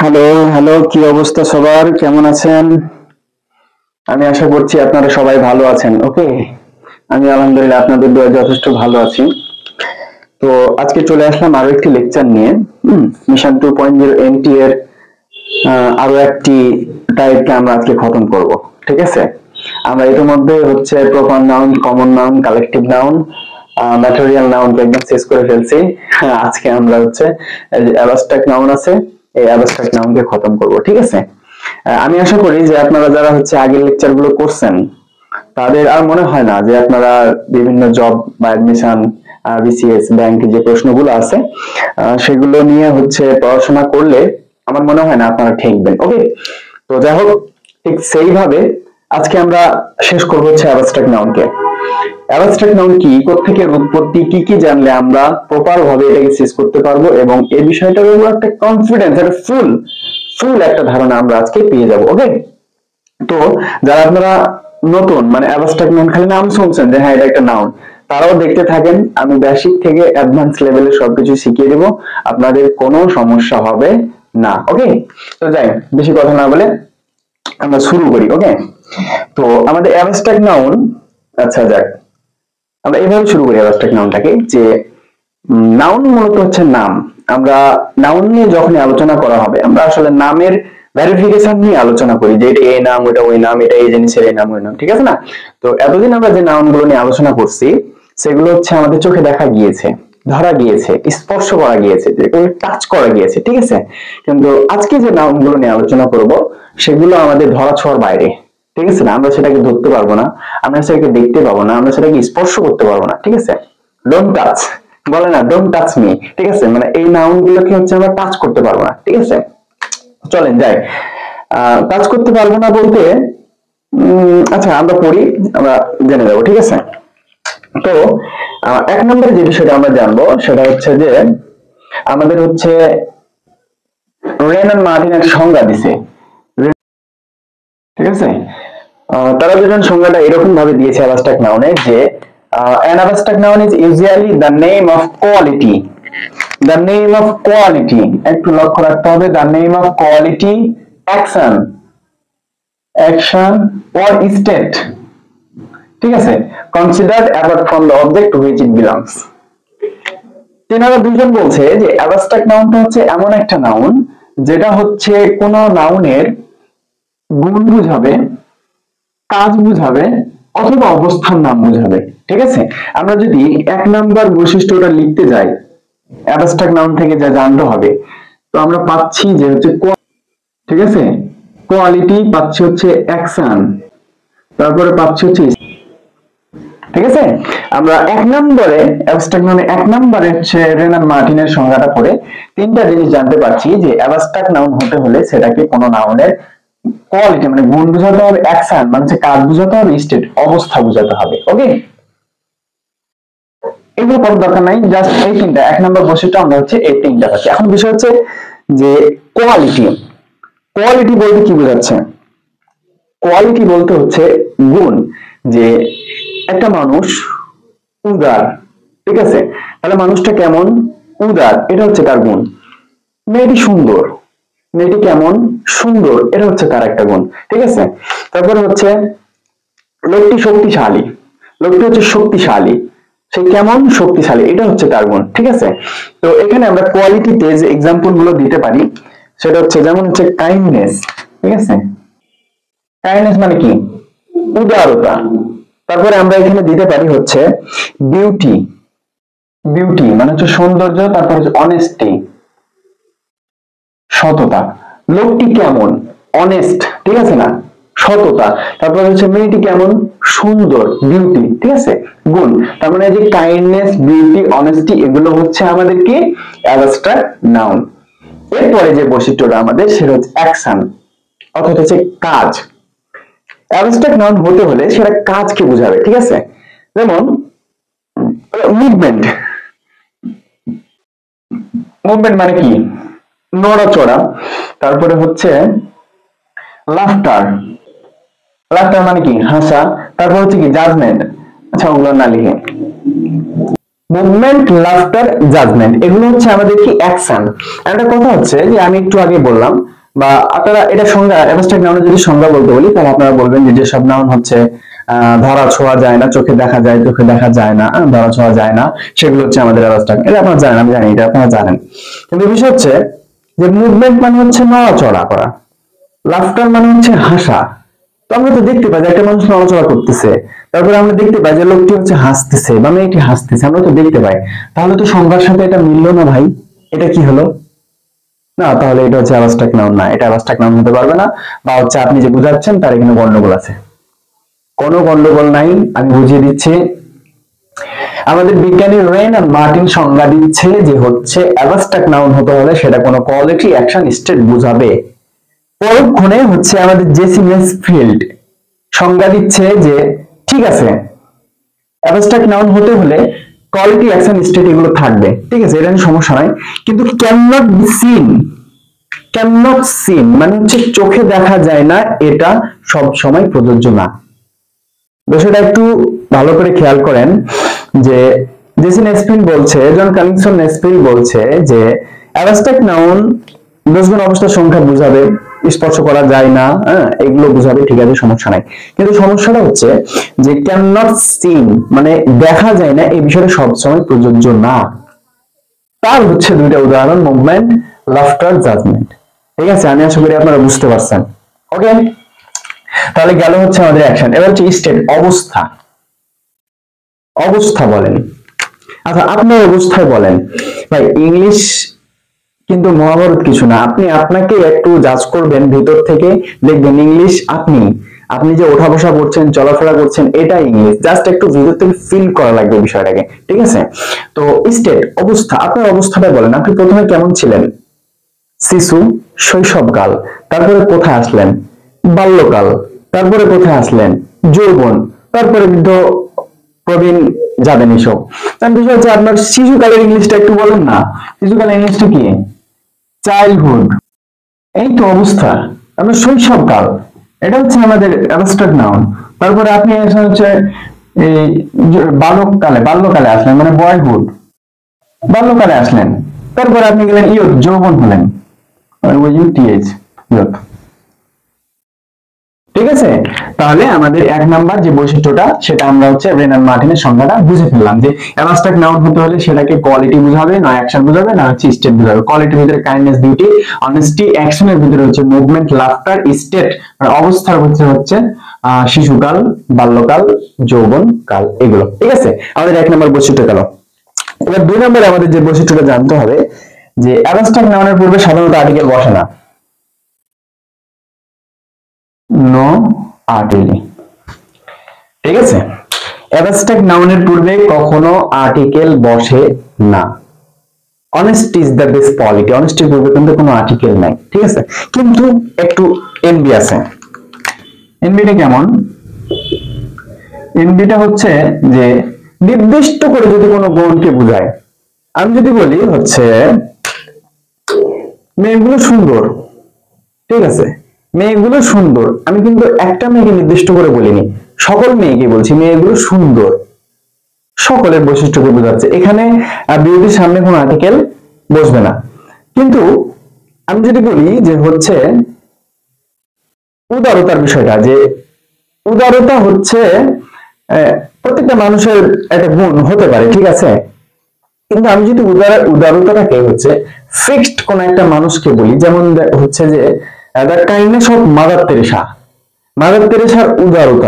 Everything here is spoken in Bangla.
হ্যালো, হ্যালো, কি অবস্থা সবার? কেমন আছেন? আমি আশা করছি আপনারা সবাই ভালো আছেন। ওকে, আমি আলহামদুলিল্লাহ আপনাদের দোয়ায় যথেষ্ট ভালো আছি। তো আজকে চলে আসলাম আরো একটি লেকচার নিয়ে। মিশন 2.0 এনটি এর আরো একটি টাইপকে আমরা আজকে খতম করব। ঠিক আছে? আমরা ইতিমধ্যে হচ্ছে proper noun, common noun, collective noun, material নাউনকে একদম শেষ করে ফেলছি। আজকে আমরা হচ্ছে অ্যাবস্ট্রাক্ট নাউন আছে, এই অ্যাবস্ট্রাক্ট নাউনকে খতম করব। ঠিক আছে? আমি আশা করি যে আপনারা যারা হচ্ছে আগের লেকচার গুলো করছেন তাদের আর মনে হয় না যে আপনারা বিভিন্ন জব বা অ্যাডমিশন, বিসিএস, ব্যাংক যে প্রশ্নগুলো আছে সেগুলো নিয়ে হচ্ছে পড়াশোনা করলে আমার মনে হয় না আপনারা ঠেকবেন। ওকে, তো যাই হোক, ঠিক সেইভাবে আজকে আমরা শেষ করবো হচ্ছে অ্যাবস্ট্রাক্ট নাউনকে। অ্যাবস্ট্রাক্ট নাউন কি, কোত্থেকে এর উৎপত্তি, কি কি জানলে আমরা প্রপার ভাবে এটাকে শেষ করতে পারবো এবং এই বিষয়টার উপর একটা কনফিডেন্স, একটা ফুল ফুল একটা ধারণা আমরা আজকে পেয়ে যাবো। ওকে, তো যারা আপনারা নতুন মানে অ্যাবস্ট্রাক্ট নাউন খালি নাম শুনছেন যে হ্যাঁ এটা একটা নাউন, তারাও দেখতে থাকেন। আমি বেসিক থেকে অ্যাডভান্স লেভেলে সবকিছু শিখিয়ে দেবো, আপনাদের কোনো সমস্যা হবে না। ওকে, তো যাই বেশি কথা না বলে আমরা শুরু করি। ওকে, তো আমাদের অ্যাবস্ট্রাক্ট নাউন, আচ্ছা যাক, আমরা এভাবে শুরু করি অ্যাবস্ট্রাক্ট নাউনটাকে যে নাউন মূলত হচ্ছে নাম। আমরা নাউন নিয়ে যখন আলোচনা করা হবে আমরা আসলে নামের ভেরিফিকেশন নিয়ে আলোচনা করি যে এটা এই নাম, ওটা ওই নাম, এটা এই জিনিসের এই নাম ওই নাম। ঠিক আছে না? তো এতদিন আমরা যে নাউন গুলো নিয়ে আলোচনা করছি সেগুলো হচ্ছে আমাদের চোখে দেখা গিয়েছে, ধরা গিয়েছে, স্পর্শ করা গিয়েছে, যেগুলো টাচ করা গিয়েছে। ঠিক আছে? কিন্তু আজকে যে নাউন গুলো নিয়ে আলোচনা করব সেগুলো আমাদের ধরা ছোঁয়ার বাইরে। ঠিক আছে না? আমরা সেটাকে ধরতে পারবো না, আমরা সেটাকে দেখতে পাবো না, আমরা সেটাকে স্পর্শ করতে পারবো না। ঠিক আছে? ডোন্ট টাচ, বলে না ডোন্ট টাচ মি। ঠিক আছে? মানে এই নাউন গুলোকে হচ্ছে আমরা টাচ করতে পারবো না। ঠিক আছে? চলেন যাই, টাচ করতে পারবো না বলতে আচ্ছা আমরা পড়ি, আমরা জেনে যাবো। ঠিক আছে? তো এক নম্বরে যে বিষয়টা আমরা জানবো সেটা হচ্ছে যে আমাদের হচ্ছে রেনান মার্টিন একটা সংজ্ঞা দিছে। ঠিক আছে? তারা দুজন সংজ্ঞাটা এরকম ভাবে দিয়েছে অ্যাবস্ট্রাক্ট নাউনের যে an abstract noun is usually the name of quality, the name of quality, একটু লক্ষ্য রাখতে হবে, the name of quality, action, action or state, ঠিক আছে, considered apart from the object to which it belongs। তেনারা দুজন বলছে যে অ্যাবস্ট্রাক্ট নাউনটা হচ্ছে এমন একটা নাউন যেটা হচ্ছে কোন নাউনের গুণ বুঝাবে, কাজ বুঝাবে অথবা অবস্থার নাম বুঝাবে। ঠিক আছে? আমরা যদি এক নাম্বার বৈশিষ্ট্যটা লিখতে যাই অ্যাবস্ট্রাক্ট নাউন থেকে যা জানতে হবে, তো আমরা পাচ্ছি যে হচ্ছে ঠিক আছে, কোয়ালিটি, পাচ্ছি হচ্ছে অ্যাকশন, তারপরে পাচ্ছি হচ্ছে, ঠিক আছে। আমরা এক নম্বরে অ্যাবস্ট্রাক্ট নাউনে এক নম্বরে হচ্ছে রেনান মার্টিনের সংজ্ঞাটা পড়ে তিনটা জিনিস জানতে পারছি যে অ্যাবস্ট্রাক্ট নাউন হতে হলে সেটাকে কোনো নাউনের কোয়ালিটি মানে গুণ বোঝাতে হবে, অ্যাকশন মানে হচ্ছে কাজ বোঝাতে হবে, স্টেট অবস্থা বোঝাতে হবে। ওকে, এগুলো পড়ার দরকার নাই, জাস্ট এই তিনটা এক নম্বর বৈশিষ্ট্য আমরা হচ্ছে এই তিনটা পাচ্ছি। এখন বিষয় হচ্ছে যে কোয়ালিটি, কোয়ালিটি বলতে কি বোঝাচ্ছে? কোয়ালিটি বলতে হচ্ছে গুণ, যে একটা মানুষ উদার, ঠিক আছে, তাহলে মানুষটা কেমন? উদার, এটা হচ্ছে তার গুণ। মেয়েটি সুন্দর, মেয়েটি কেমন? সুন্দর, এটা হচ্ছে তার একটা গুণ। ঠিক আছে? তারপরে হচ্ছে লোকটি শক্তিশালী, লোকটি হচ্ছে শক্তিশালী, সে কেমন? শক্তিশালী, এটা হচ্ছে তার গুণ। ঠিক আছে? তো এখানে আমরা কোয়ালিটিতে যে এক্সাম্পল গুলো দিতে পারি সেটা হচ্ছে যেমন হচ্ছে কাইন্ডনেস। ঠিক আছে? কাইন্ডনেস মানে কি? উদারতা। তারপরে আমরা এখানে দিতে পারি হচ্ছে বিউটি, বিউটি মানে হচ্ছে সৌন্দর্য। তারপর হচ্ছে অনেস্টি, সততা। লোকটি কেমন? অনেস্ট, ঠিক আছে না? সততা। তারপর হচ্ছে মেয়েটি কেমন? সুন্দর, বিউটি, ঠিক আছে, গুণ। তার মানে যে কাইন্ডনেস, বিউটি, অনেস্টি এগুলো হচ্ছে আমাদের কি অ্যাবস্ট্রাক্ট নাউন। এরপরে যে বৈশিষ্ট্যটা আমাদের সেটা হচ্ছে অ্যাকশন, অর্থাৎ হচ্ছে কাজ। অ্যাবস্ট্রাক্ট নাউন হতে হলে সেটা কাজকে বোঝাবে। ঠিক আছে? যেমন মুভমেন্ট, মুভমেন্ট মানে কি? নড়াচড়া। তারপরে হচ্ছে লাফটার, লাফটার মানে কি? হাসা। তারপর হচ্ছে কি জাজমেন্ট, আচ্ছা ওগুলো না লিখে মুভমেন্ট, লাফটার, জাজমেন্ট, এগুলো হচ্ছে আমাদের কি অ্যাকশন। একটা কথা হচ্ছে যে আমি একটু আগে বললাম, বা আপনারা এটা সংজ্ঞা, অ্যাবস্ট্রাক্ট নাউনের যদি সংজ্ঞা বলতে বলি তাহলে আপনারা বলবেন যে যেসব নাউন হচ্ছে ধরা ছোঁয়া যায় না, চোখে দেখা যায়, চোখে দেখা যায় না, ধরা ছোঁয়া যায় না, সেগুলো হচ্ছে আমাদের অ্যাবস্ট্রাক্ট। এটা আপনারা জানেন, আমি জানি এটা আপনারা জানেন। কিন্তু বিষয় হচ্ছে যে মুভমেন্ট মানে হচ্ছে নড়াচড়া করা, লাফটার মানে হচ্ছে হাসা। তো আমরা তো দেখতে পাই যে একটা মানুষ নড়াচড়া করতেছে, তারপরে আমরা দেখতে পাই যে লোকটি হচ্ছে হাসতেছে বা মেয়েটি হাসতেছে, আমরা তো দেখতে পাই। তাহলে তো সংজ্ঞার সাথে এটা মিললো না ভাই, এটা কি হলো না, তাহলে এটা হচ্ছে অ্যাবস্ট্রাক্ট নাউন না, এটা অ্যাবস্ট্রাক্ট নাউন হতে পারবে না, বা হচ্ছে আপনি যে বুঝাচ্ছেন তার এখানে গন্ডগোল আছে। কোনো গন্ডগোল নাই, আমি বুঝিয়ে দিচ্ছি। আমাদের বিজ্ঞানী রেন আর মার্টিন সংজ্ঞা দিচ্ছে যে হচ্ছে অ্যাবস্ট্রাক্ট নাউন হতে হলে সেটা কোনো কোয়ালিটি, অ্যাকশন, স্টেট বোঝাবে। পরক্ষণে হচ্ছে আমাদের জেসি মেসফিল্ড সংজ্ঞা দিচ্ছে যে ঠিক আছে, অ্যাবস্ট্রাক্ট নাউন হতে হলে কোয়ালিটি, অ্যাকশন, স্টেট এগুলো থাকবে, ঠিক আছে, এটা নিয়ে সমস্যা নাই। কিন্তু can not be seen, can not seen মানে হচ্ছে চোখে দেখা যায় না, এটা সব সময় প্রযোজ্য না। বিষয়টা একটু ভালো করে খেয়াল করেন যে জেসি নেসফিল্ড বলছে, জন কানিংসন নেসফিল্ড বলছে যে অ্যাবস্ট্রাক্ট নাউন দশগুণ অবস্থার সংখ্যা বোঝাবে, স্পর্শ করা যায় না, এগুলো বোঝাবে, ঠিক আছে, সমস্যা নাই। কিন্তু সমস্যাটা হচ্ছে যে ক্যান নট সিন মানে দেখা যায় না, এই বিষয়টা সবসময় প্রযোজ্য না। তার হচ্ছে দুইটা উদাহরণ, মুভমেন্ট, লাফটার, জাজমেন্ট। ঠিক আছে, আমি আশা করি আপনারা বুঝতে পারছেন। ওকে, তাহলে গেল হচ্ছে আমাদের অ্যাকশন। এবার হচ্ছে স্টেট, অবস্থা। অবস্থা বলেন, আচ্ছা আপনার অবস্থায় বলেন ভাই, ইংলিশ কিন্তু মহাভারত কিছু না। আপনি আপনাকে একটু জাজ করবেন ভিতর থেকে, দেখবেন ইংলিশ আপনি আপনি যে ওঠা বসা করছেন, চলাফেরা করছেন, এটা ইংলিশ। জাস্ট একটু ভিতর থেকে ফিল করা লাগবে বিষয়টাকে, ঠিক আছে? তো স্টেট, অবস্থা, আপনার অবস্থাটা বলেন। আপনি প্রথমে কেমন ছিলেন? শিশু, শৈশবকাল, তারপরে কোথায় আসলেন? বাল্যকাল, তারপরে কোথায় আসলেন? যৌবন, তারপরে বৃদ্ধ, প্রবীণ, যাবেন এসব। তার বিষয় হচ্ছে আপনার শিশুকালের ইংলিশটা একটু বলেন না। শিশুকালের ইংলিশটা কি? চাইল্ডহুড। এই তো অবস্থা। আপনার শৈশবকাল, এটা হচ্ছে আমাদের অ্যাবস্ট্রাক্ট নাউন। তারপরে আপনি হচ্ছে এই বালককালে, বাল্যকালে আসলেন মানে বয়হুড, বাল্যকালে আসলেন। তারপরে আপনি গেলেন ইয়ুথ, যৌবন হলেন, ইউটিএইচ, ইয়ুথ। ঠিক আছে, তাহলে আমাদের এক নাম্বার যে বৈশিষ্ট্যটা সেটা আমরা হচ্ছে রেন আর মার্টিনের সংজ্ঞাটা বুঝে ফেললাম যে অ্যাবস্ট্রাক্ট নাউন হতে হলে সেটাকে কোয়ালিটি বোঝাবে, না অ্যাকশন বোঝাবে, না হচ্ছে স্টেট বোঝাবে। কোয়ালিটির ভিতরে কাইন্ডনেস, বিউটি, অনেস্টি, অ্যাকশনের ভিতরে হচ্ছে মুভমেন্ট, লাফটার, স্টেট অবস্থার ভিতরে হচ্ছে শিশুকাল, বাল্যকাল, যৌবন কাল, এগুলো। ঠিক আছে, আমাদের এক নাম্বার বৈশিষ্ট্য গেল। এবার দুই নম্বরে আমাদের যে বৈশিষ্ট্যটা জানতে হবে যে অ্যাবস্ট্রাক্ট নাউনের পূর্বে সাধারণত আর্টিকেল বসে না। নো আর্টিকেল, ঠিক আছে, অ্যাবস্ট্রাক্ট নাউনের পূর্বে কখনো আর্টিকেল বসে না। Honesty is the best policy, অনেস্টির পূর্বে কিন্তু কোনো আর্টিকেল নাই, ঠিক আছে। কিন্তু একটু এনবি আছে। এনবিটা কেমন? এনবিটা হচ্ছে যে নির্দিষ্ট করে যদি কোনো গুণকে বোঝায়। আমি যদি বলি হচ্ছে মেয়েগুলো সুন্দর, ঠিক আছে, মেয়েগুলো সুন্দর, আমি কিন্তু একটা মেয়েকে নির্দিষ্ট করে বলিনি, সকল মেয়েকে বলছি মেয়েগুলো সুন্দর, সকলের বৈশিষ্ট্যকে বোঝাচ্ছে। এখানে বিউটির সামনে কোনো আর্টিকেল বসবে না। কিন্তু আমি যদি বলি যে হচ্ছে উদারতার বিষয়টা, যে উদারতা হচ্ছে প্রত্যেকটা মানুষের একটা গুণ হতে পারে, ঠিক আছে, কিন্তু আমি যদি উদারতাটাকে হচ্ছে ফিক্সড কোন একটা মানুষকে বলি, যেমন হচ্ছে যে the kindness of Mother Teresa, Mother তেরেসার উদারতা,